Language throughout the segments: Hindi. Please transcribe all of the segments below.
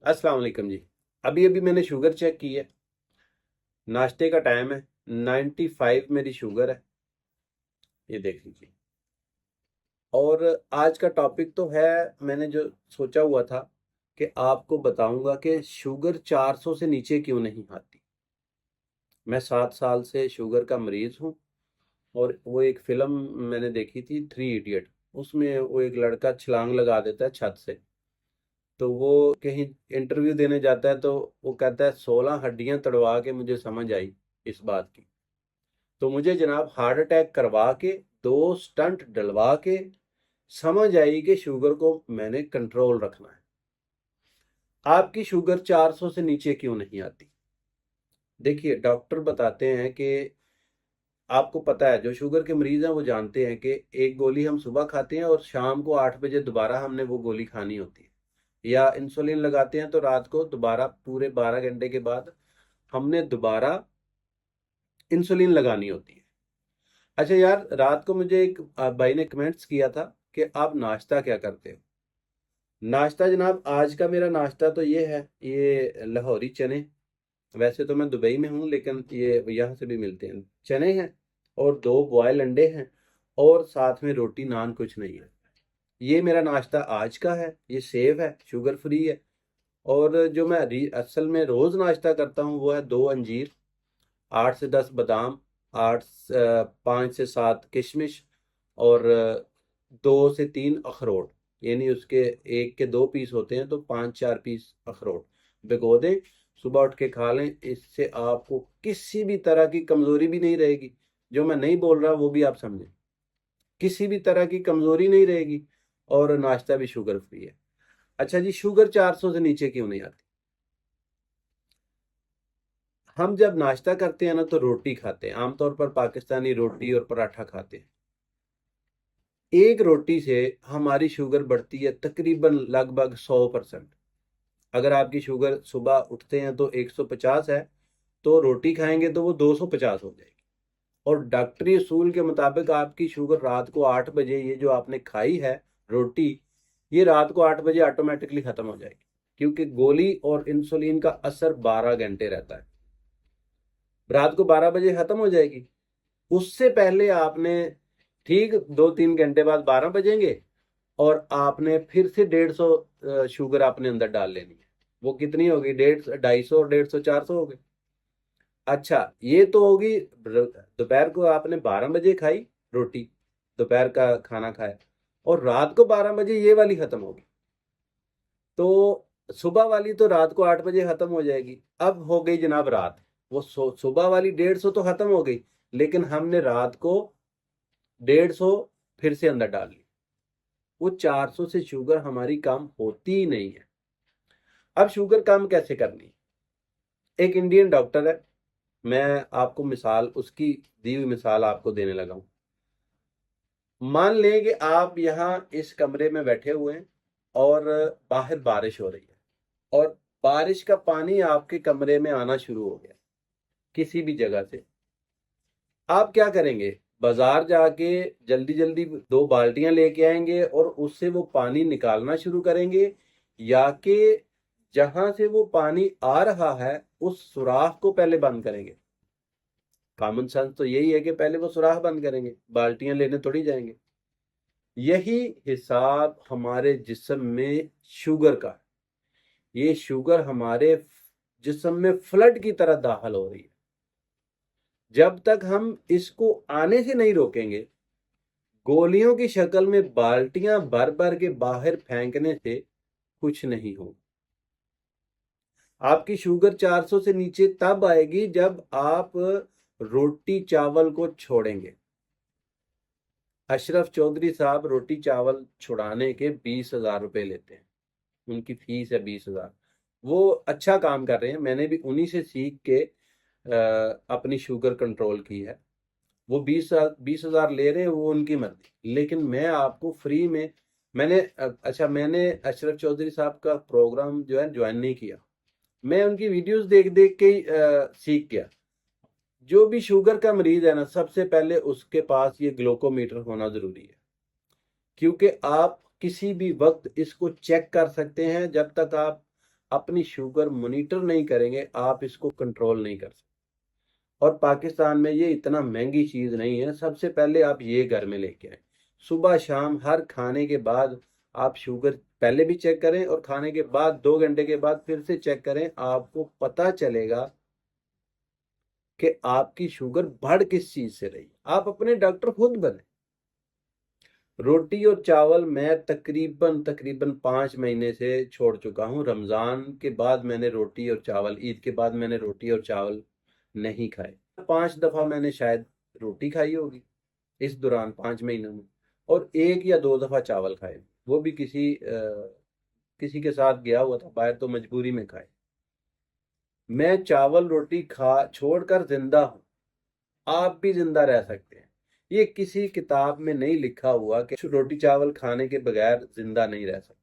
अस्सलाम वालेकुम जी। अभी अभी मैंने शुगर चेक की है। नाश्ते का टाइम है। 95 मेरी शुगर है, ये देख लीजिए। और आज का टॉपिक तो है, मैंने जो सोचा हुआ था कि आपको बताऊंगा कि शुगर 400 से नीचे क्यों नहीं आती। मैं 7 साल से शुगर का मरीज हूँ। और वो एक फिल्म मैंने देखी थी, थ्री इडियट। उसमें वो एक लड़का छलांग लगा देता है छत से। तो वो कहीं इंटरव्यू देने जाता है, तो वो कहता है 16 हड्डियां तड़वा के मुझे समझ आई इस बात की। तो मुझे जनाब हार्ट अटैक करवा के, 2 स्टंट डलवा के समझ आई कि शुगर को मैंने कंट्रोल रखना है। आपकी शुगर 400 से नीचे क्यों नहीं आती? देखिए, डॉक्टर बताते हैं कि आपको पता है, जो शुगर के मरीज हैं वो जानते हैं कि एक गोली हम सुबह खाते हैं और शाम को 8 बजे दोबारा हमने वो गोली खानी होती है। या इंसुलिन लगाते हैं तो रात को दोबारा पूरे 12 घंटे के बाद हमने दोबारा इंसुलिन लगानी होती है। अच्छा यार, रात को मुझे एक भाई ने कमेंट्स किया था कि आप नाश्ता क्या करते हो। नाश्ता जनाब, आज का मेरा नाश्ता तो ये है, ये लाहौरी चने। वैसे तो मैं दुबई में हूँ, लेकिन ये यहाँ से भी मिलते हैं। चने हैं और 2 बॉयल अंडे हैं और साथ में रोटी नान, कुछ नहीं है। ये मेरा नाश्ता आज का है। ये सेव है, शुगर फ्री है। और जो मैं असल में रोज नाश्ता करता हूँ वो है 2 अंजीर, 8 से 10 बादाम, 5 से 7 किशमिश, और 2 से 3 अखरोट। यानी उसके एक के 2 पीस होते हैं, तो 5-4 पीस अखरोट भिगो दें। सुबह उठ के खा लें। इससे आपको किसी भी तरह की कमजोरी भी नहीं रहेगी। जो मैं नहीं बोल रहा वो भी आप समझें, किसी भी तरह की कमजोरी नहीं रहेगी। और नाश्ता भी शुगर फ्री है। अच्छा जी, शुगर 400 से नीचे क्यों नहीं आती? हम जब नाश्ता करते हैं ना, तो रोटी खाते हैं, आमतौर पर पाकिस्तानी रोटी और पराठा खाते हैं। एक रोटी से हमारी शुगर बढ़ती है तकरीबन लगभग 100%। अगर आपकी शुगर सुबह उठते हैं तो 150 है, तो रोटी खाएंगे तो वो 250 हो जाएगी। और डॉक्टरी असूल के मुताबिक आपकी शुगर रात को 8 बजे, ये जो आपने खाई है रोटी, ये रात को 8 बजे ऑटोमेटिकली खत्म हो जाएगी। क्योंकि गोली और इंसुलिन का असर 12 घंटे रहता है। रात को 12 बजे खत्म हो जाएगी। उससे पहले आपने, ठीक 2-3 घंटे बाद 12 बजेंगे, और आपने फिर से 150 शुगर अपने अंदर डाल लेनी है। वो कितनी होगी? 150, 250 और 150, 400 हो गई। अच्छा, ये तो होगी दोपहर को आपने 12 बजे खाई रोटी, दोपहर का खाना खाया, और रात को 12 बजे ये वाली खत्म होगी। तो सुबह वाली तो रात को 8 बजे खत्म हो जाएगी। अब हो गई जनाब रात। वो सुबह वाली 150 तो खत्म हो गई, लेकिन हमने रात को 150 फिर से अंदर डाल ली। वो 400 से शुगर हमारी कम होती ही नहीं है। अब शुगर कम कैसे करनी? एक इंडियन डॉक्टर है, मैं आपको मिसाल, उसकी दी हुई मिसाल आपको देने लगा हूं। मान लें कि आप यहाँ इस कमरे में बैठे हुए हैं और बाहर बारिश हो रही है, और बारिश का पानी आपके कमरे में आना शुरू हो गया किसी भी जगह से। आप क्या करेंगे? बाजार जाके जल्दी जल्दी 2 बाल्टियां लेके आएंगे और उससे वो पानी निकालना शुरू करेंगे, या कि जहां से वो पानी आ रहा है उस सुराख को पहले बंद करेंगे? कॉमन सेंस तो यही है कि पहले वो सुराख बंद करेंगे, बाल्टियां लेने थोड़ी जाएंगे। यही हिसाब हमारे जिस्म में शुगर का है। ये शुगर हमारे जिस्म में फ्लड की तरह दाखिल हो रही है। जब तक हम इसको आने से नहीं रोकेंगे, गोलियों की शक्ल में बाल्टियां भर भर के बाहर फेंकने से कुछ नहीं होगा। आपकी शुगर 400 से नीचे तब आएगी जब आप रोटी चावल को छोड़ेंगे। अशरफ चौधरी साहब रोटी चावल छुड़ाने के 20,000 रुपए लेते हैं। उनकी फीस है 20,000। वो अच्छा काम कर रहे हैं, मैंने भी उन्हीं से सीख के अपनी शुगर कंट्रोल की है। वो 20,000 ले रहे हैं, वो उनकी मर्जी। लेकिन मैं आपको फ्री में, मैंने अशरफ चौधरी साहब का प्रोग्राम जो है ज्वाइन नहीं किया। मैं उनकी वीडियोस देख देख के ही सीख गया। जो भी शुगर का मरीज है ना, सबसे पहले उसके पास ये ग्लूकोमीटर होना जरूरी है। क्योंकि आप किसी भी वक्त इसको चेक कर सकते हैं। जब तक आप अपनी शुगर मॉनिटर नहीं करेंगे, आप इसको कंट्रोल नहीं कर सकते। और पाकिस्तान में ये इतना महंगी चीज़ नहीं है। सबसे पहले आप ये घर में लेके आए, सुबह शाम हर खाने के बाद आप शुगर पहले भी चेक करें और खाने के बाद 2 घंटे के बाद फिर से चेक करें। आपको पता चलेगा कि आपकी शुगर बढ़ किस चीज़ से रही। आप अपने डॉक्टर खुद बने। रोटी और चावल मैं तकरीबन तकरीबन 5 महीने से छोड़ चुका हूँ। रमज़ान के बाद मैंने रोटी और चावल, ईद के बाद मैंने रोटी और चावल नहीं खाए। 5 दफ़ा मैंने शायद रोटी खाई होगी इस दौरान 5 महीनों में, और 1 या 2 दफ़ा चावल खाए, वो भी किसी के साथ गया हुआ था बाहर तो मजबूरी में खाए। मैं चावल रोटी खा छोड़कर जिंदा हूँ। आप भी जिंदा रह सकते हैं। ये किसी किताब में नहीं लिखा हुआ कि रोटी चावल खाने के बगैर जिंदा नहीं रह सकते।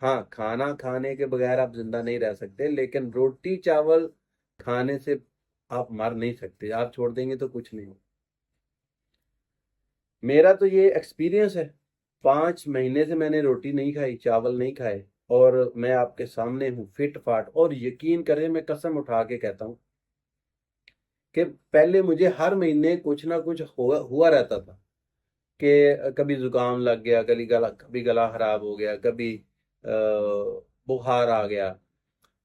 हाँ, खाना खाने के बगैर आप जिंदा नहीं रह सकते, लेकिन रोटी चावल खाने से आप मर नहीं सकते। आप छोड़ देंगे तो कुछ नहीं हो। मेरा तो ये एक्सपीरियंस है। 5 महीने से मैंने रोटी नहीं खाई, चावल नहीं खाए, और मैं आपके सामने हूँ फिट फाट। और यकीन करें, मैं कसम उठा के कहता हूँ कि पहले मुझे हर महीने कुछ ना कुछ हुआ रहता था कि कभी जुकाम लग गया, कभी गला खराब हो गया, कभी बुखार आ गया।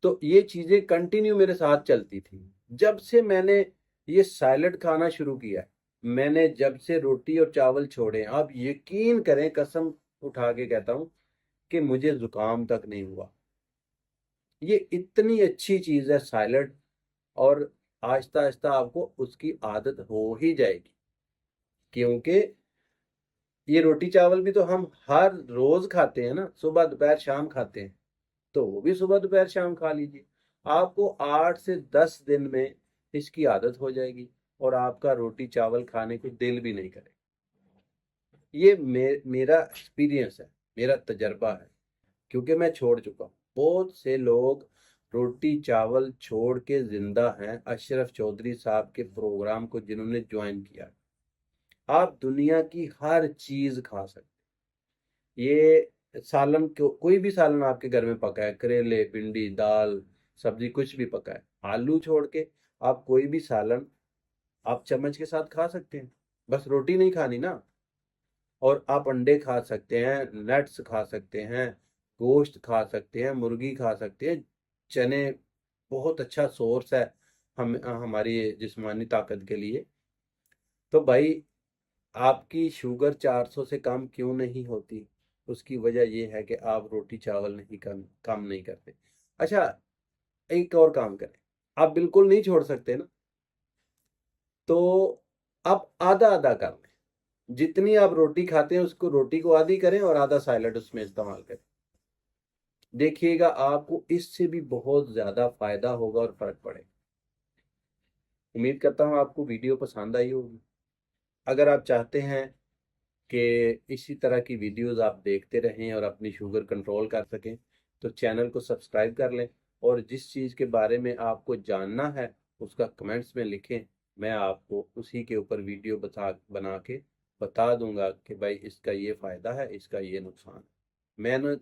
तो ये चीजें कंटिन्यू मेरे साथ चलती थी। जब से मैंने ये सैलेड खाना शुरू किया है, मैंने जब से रोटी और चावल छोड़े, आप यकीन करें, कसम उठा के कहता हूँ कि मुझे जुकाम तक नहीं हुआ। ये इतनी अच्छी चीज है सैलेड, और आहिस्ता आहिस्ता आपको उसकी आदत हो ही जाएगी। क्योंकि ये रोटी चावल भी तो हम हर रोज खाते हैं ना, सुबह दोपहर शाम खाते हैं, तो वो भी सुबह दोपहर शाम खा लीजिए। आपको 8 से 10 दिन में इसकी आदत हो जाएगी और आपका रोटी चावल खाने को दिल भी नहीं करेगा। ये मेरा एक्सपीरियंस है, मेरा तजर्बा है, क्योंकि मैं छोड़ चुका हूँ। बहुत से लोग रोटी चावल छोड़ के जिंदा हैं। अशरफ चौधरी साहब के प्रोग्राम को जिन्होंने ज्वाइन किया, आप दुनिया की हर चीज खा सकते। ये सालन कोई भी सालन आपके घर में पका है, करेले, भिंडी, दाल, सब्जी, कुछ भी पका है, आलू छोड़ के आप कोई भी सालन आप चम्मच के साथ खा सकते हैं। बस रोटी नहीं खानी ना। और आप अंडे खा सकते हैं, नट्स खा सकते हैं, गोश्त खा सकते हैं, मुर्गी खा सकते हैं। चने बहुत अच्छा सोर्स है हम हमारी जिस्मानी ताकत के लिए। तो भाई, आपकी शुगर 400 से कम क्यों नहीं होती? उसकी वजह यह है कि आप रोटी चावल नहीं कम नहीं करते। अच्छा, एक और काम करें। आप बिल्कुल नहीं छोड़ सकते ना, तो आप आधा आधा कर लें। जितनी आप रोटी खाते हैं उसको, रोटी को आधी करें और आधा सैलेड उसमें इस्तेमाल करें। देखिएगा आपको इससे भी बहुत ज्यादा फायदा होगा और फर्क पड़ेगा। उम्मीद करता हूँ आपको वीडियो पसंद आई होगी। अगर आप चाहते हैं कि इसी तरह की वीडियोस आप देखते रहें और अपनी शुगर कंट्रोल कर सकें, तो चैनल को सब्सक्राइब कर लें। और जिस चीज़ के बारे में आपको जानना है उसका कमेंट्स में लिखें। मैं आपको उसी के ऊपर वीडियो बना के बता दूंगा कि भाई इसका ये फ़ायदा है, इसका ये नुकसान है।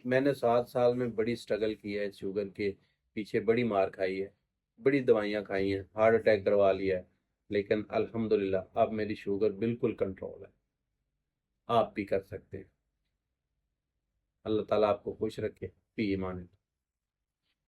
मैंने 7 साल में बड़ी स्ट्रगल की है, इस शुगर के पीछे बड़ी मार खाई है, बड़ी दवाइयाँ खाई हैं, हार्ट अटैक करवा लिया है, लेकिन अल्हम्दुलिल्लाह अब मेरी शुगर बिल्कुल कंट्रोल है। आप भी कर सकते हैं। अल्लाह ताला आपको खुश रखे। फी ईमान।